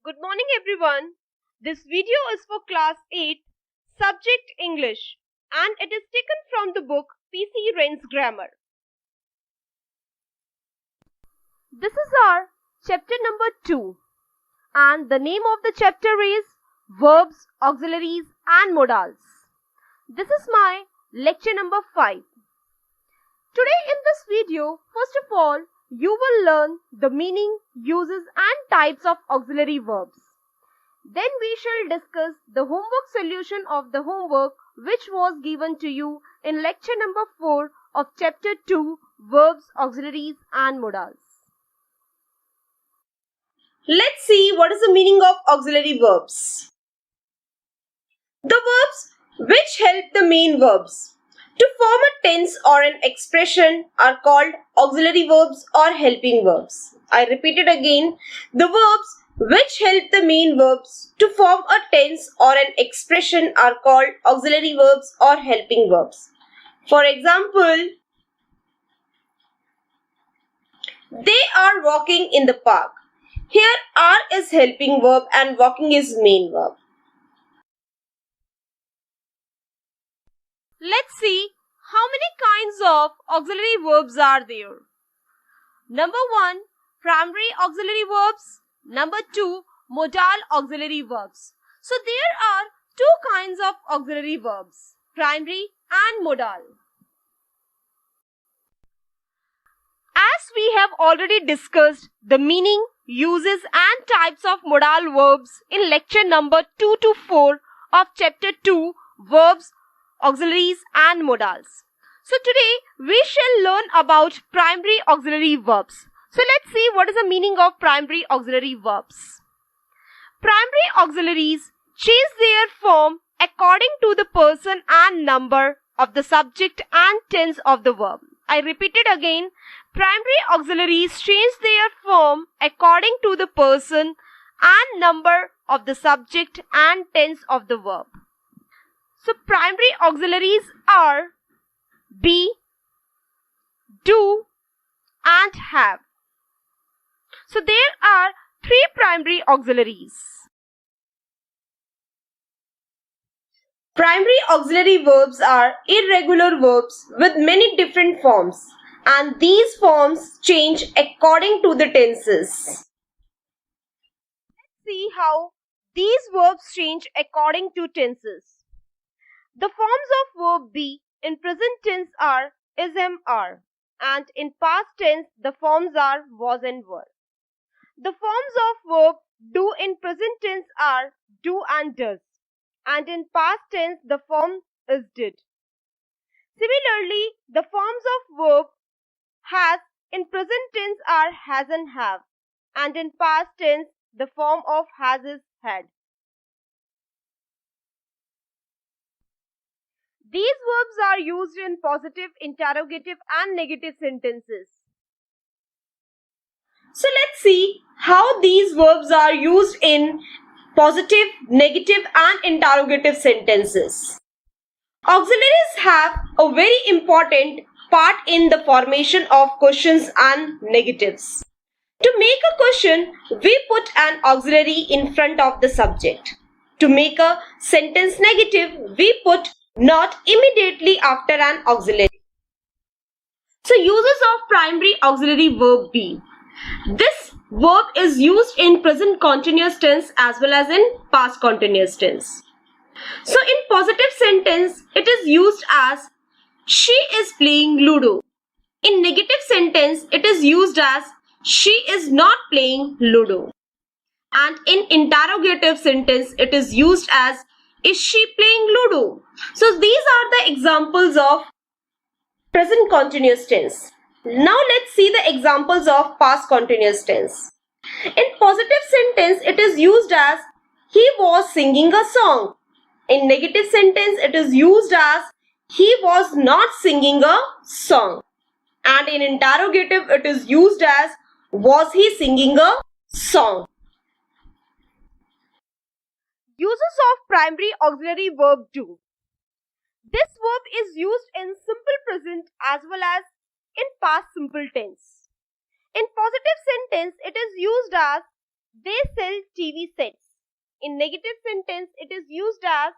Good morning everyone. This video is for class 8, subject English, and it is taken from the book P.C. Wren's Grammar. This is our chapter number 2 and the name of the chapter is Verbs, Auxiliaries and Modals. This is my lecture number 5. Today in this video, first of all, you will learn the meaning, uses and types of auxiliary verbs. Then we shall discuss the homework solution of the homework which was given to you in lecture number 4 of chapter 2, Verbs, Auxiliaries and Modals. Let's see what is the meaning of auxiliary verbs. The verbs which help the main verbs to form a tense or an expression are called auxiliary verbs or helping verbs. I repeat it again. The verbs which help the main verbs to form a tense or an expression are called auxiliary verbs or helping verbs. For example, they are walking in the park. Here are is helping verb and walking is main verb. Let's see how many kinds of auxiliary verbs are there. Number 1, primary auxiliary verbs. Number 2, modal auxiliary verbs. So there are two kinds of auxiliary verbs, primary and modal. As we have already discussed the meaning, uses and types of modal verbs in lecture number 2 to 4 of chapter 2, Verbs, Auxiliaries and Modals. So today we shall learn about primary auxiliary verbs. So let's see what is the meaning of primary auxiliary verbs. Primary auxiliaries change their form according to the person and number of the subject and tense of the verb. I repeat it again. Primary auxiliaries change their form according to the person and number of the subject and tense of the verb. So primary auxiliaries are be, do and have. So there are three primary auxiliaries. Primary auxiliary verbs are irregular verbs with many different forms, and these forms change according to the tenses. Let's see how these verbs change according to tenses. The forms of verb be in present tense are is, am, are, and in past tense the forms are was and were. The forms of verb do in present tense are do and does, and in past tense the form is did. Similarly, the forms of verb has in present tense are has and have, and in past tense the form of has is had. These verbs are used in positive, interrogative and negative sentences. So let's see how these verbs are used in positive, negative and interrogative sentences. Auxiliaries have a very important part in the formation of questions and negatives. To make a question, we put an auxiliary in front of the subject. To make a sentence negative, we put not immediately after an auxiliary. So uses of primary auxiliary verb be. This verb is used in present continuous tense as well as in past continuous tense. So in positive sentence, it is used as she is playing Ludo. In negative sentence, it is used as she is not playing Ludo. And in interrogative sentence, it is used as is she playing Ludo? So these are the examples of present continuous tense. Now let's see the examples of past continuous tense. In positive sentence, it is used as he was singing a song. In negative sentence, it is used as he was not singing a song. And in interrogative, it is used as was he singing a song. Uses of primary auxiliary verb do. This verb is used in simple present as well as in past simple tense. In positive sentence, it is used as they sell TV sets. In negative sentence, it is used as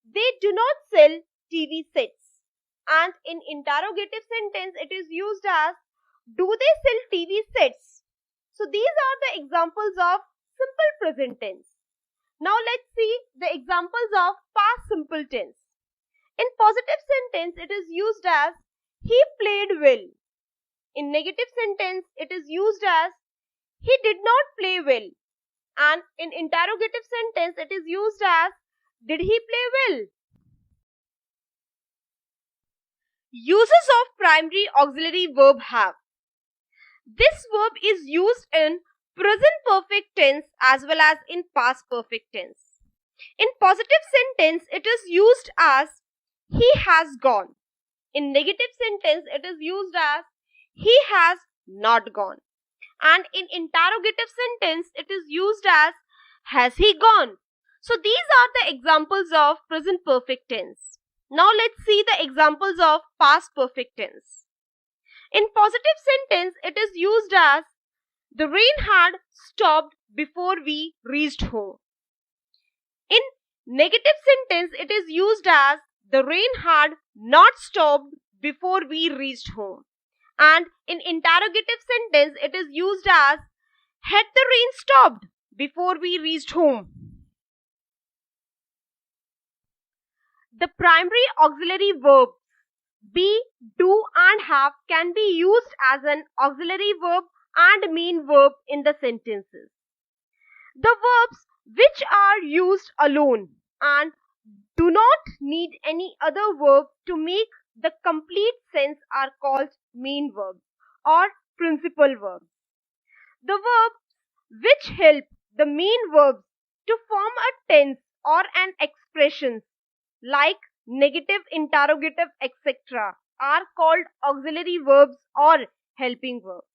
they do not sell TV sets. And in interrogative sentence, it is used as do they sell TV sets? So these are the examples of simple present tense. Now let's see the examples of past simple tense. In positive sentence, it is used as he played well. In negative sentence, it is used as he did not play well. And in interrogative sentence, it is used as did he play well? Uses of primary auxiliary verb have. This verb is used in present perfect tense as well as in past perfect tense. In positive sentence, it is used as he has gone. In negative sentence, it is used as he has not gone. And in interrogative sentence, it is used as has he gone? So these are the examples of present perfect tense. Now let's see the examples of past perfect tense. In positive sentence, it is used as the rain had stopped before we reached home. In negative sentence, it is used as the rain had not stopped before we reached home. And in interrogative sentence, it is used as had the rain stopped before we reached home. The primary auxiliary verbs be, do and have can be used as an auxiliary verb and main verb in the sentences. The verbs which are used alone and do not need any other verb to make the complete sense are called main verbs or principal verbs. The verbs which help the main verbs to form a tense or an expression like negative, interrogative, etc. are called auxiliary verbs or helping verbs.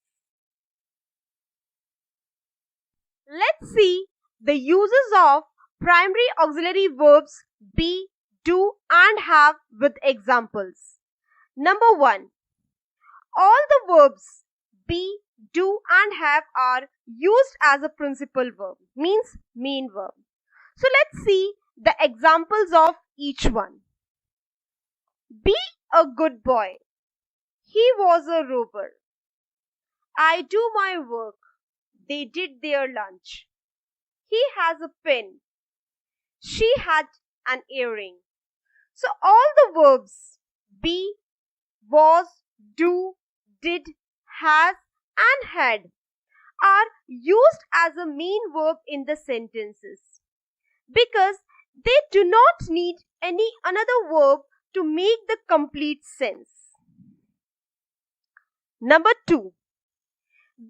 Let's see the uses of primary auxiliary verbs be, do and have with examples. Number 1. All the verbs be, do and have are used as a principal verb, means main verb. So let's see the examples of each one. Be a good boy. He was a robber. I do my work. They did their lunch. He has a pen. She had an earring. So all the verbs be, was, do, did, has and had are used as a main verb in the sentences because they do not need any another verb to make the complete sense. Number 2.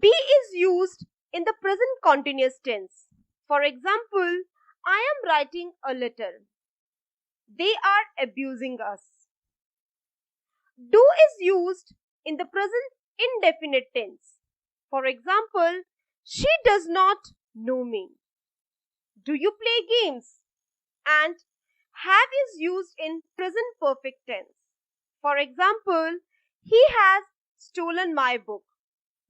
Be is used in the present continuous tense. For example, I am writing a letter. They are abusing us. Do is used in the present indefinite tense. For example, she does not know me. Do you play games? And have is used in present perfect tense. For example, he has stolen my book.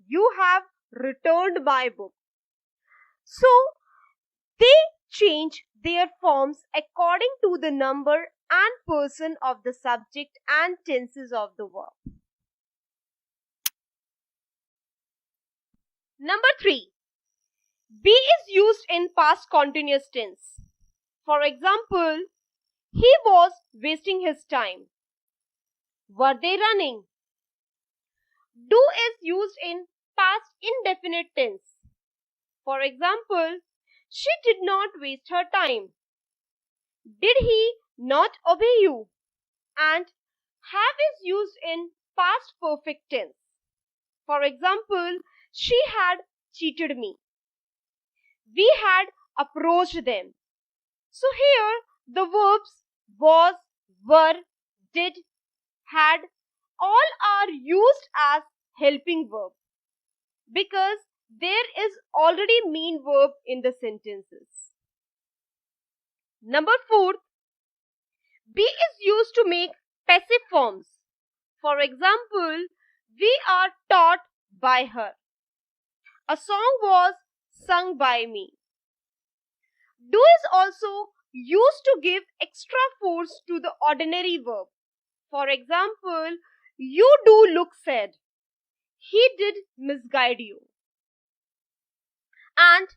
You have returned my book. So, they change their forms according to the number and person of the subject and tenses of the verb. Number 3. Be is used in past continuous tense. For example, he was wasting his time. Were they running? Do is used in past indefinite tense. For example, she did not waste her time. Did he not obey you? And have is used in past perfect tense. For example, she had cheated me. We had approached them. So here the verbs was, were, did, had all are used as helping verb because there is already main verb in the sentences. Number 4. Be is used to make passive forms. For example, we are taught by her. A song was sung by me. Do is also used to give extra force to the ordinary verb. For example, you do look sad. He did misguide you. And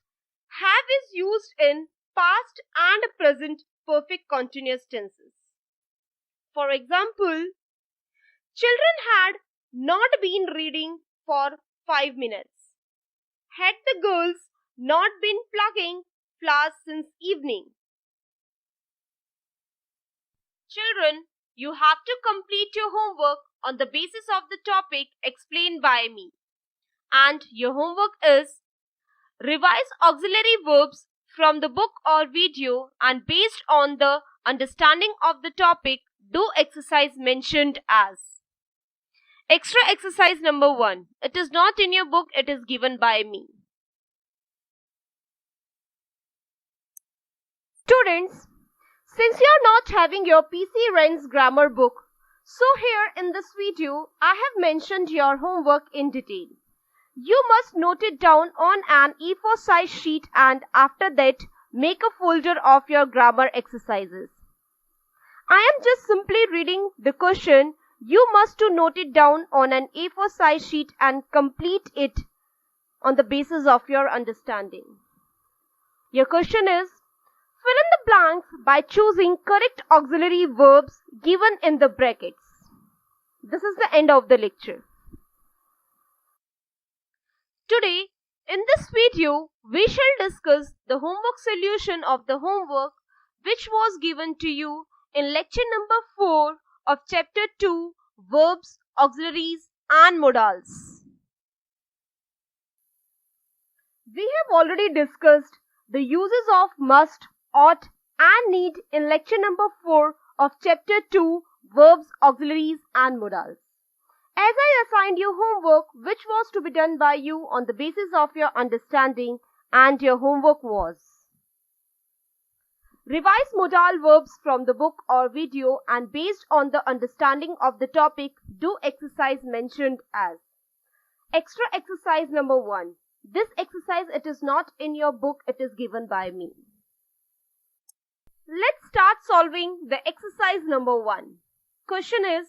have is used in past and present perfect continuous tenses. For example, children had not been reading for 5 minutes. Had the girls not been plucking flowers since evening. Children, you have to complete your homework on the basis of the topic explained by me. And your homework is revise auxiliary verbs from the book or video, and based on the understanding of the topic, do exercise mentioned as. Extra exercise number 1. It is not in your book, it is given by me. Students, since you are not having your PC Ren's grammar book, so here in this video, I have mentioned your homework in detail. You must note it down on an A4 size sheet and after that, make a folder of your grammar exercises. I am just simply reading the question. You must to note it down on an A4 size sheet and complete it on the basis of your understanding. Your question is, fill in the blanks by choosing correct auxiliary verbs given in the brackets. This is the end of the lecture. Today, in this video, we shall discuss the homework solution of the homework which was given to you in lecture number 4 of chapter 2, Verbs, Auxiliaries and Modals. We have already discussed the uses of must, ought and need in lecture number 4 of chapter 2, Verbs, Auxiliaries and Modals. As I assigned you homework which was to be done by you on the basis of your understanding, and your homework was revise modal verbs from the book or video, and based on the understanding of the topic, do exercise mentioned as. Extra exercise number 1. This exercise, it is not in your book, it is given by me. Let's start solving the exercise number 1. Question is,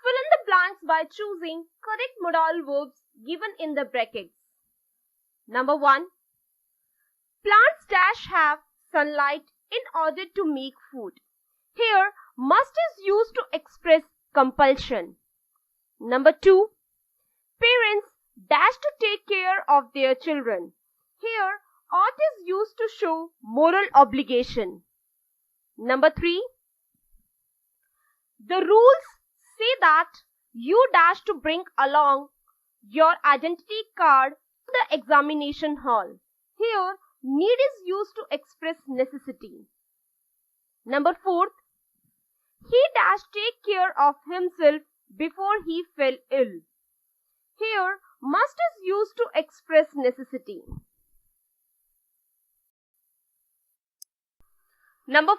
fill in the blanks by choosing correct modal verbs given in the brackets. Number 1. Plants dash have sunlight in order to make food. Here, must is used to express compulsion. Number 2. Parents dash to take care of their children. Here, ought is used to show moral obligation. Number 3. The rules say that you dash to bring along your identity card to the examination hall. Here, need is used to express necessity. Number 4. He dash take care of himself before he fell ill. Here, must is used to express necessity. Number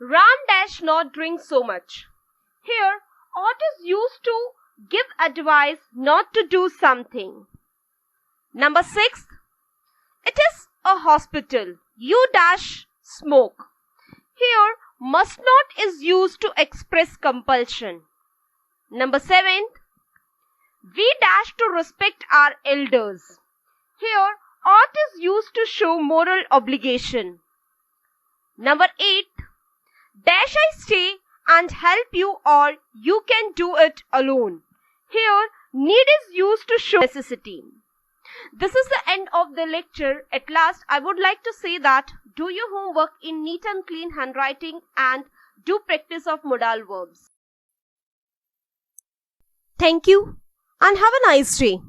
5. Ram dash not drink so much. Here, ought is used to give advice not to do something. Number 6. It is a hospital. You dash smoke. Here, must not is used to express compulsion. Number 7. We dash to respect our elders. Here, ought is used to show moral obligation. Number 8. Dash I stay and help you, or you can do it alone. Here, need is used to show necessity. This is the end of the lecture. At last, I would like to say that do your homework in neat and clean handwriting and do practice of modal verbs. Thank you and have a nice day.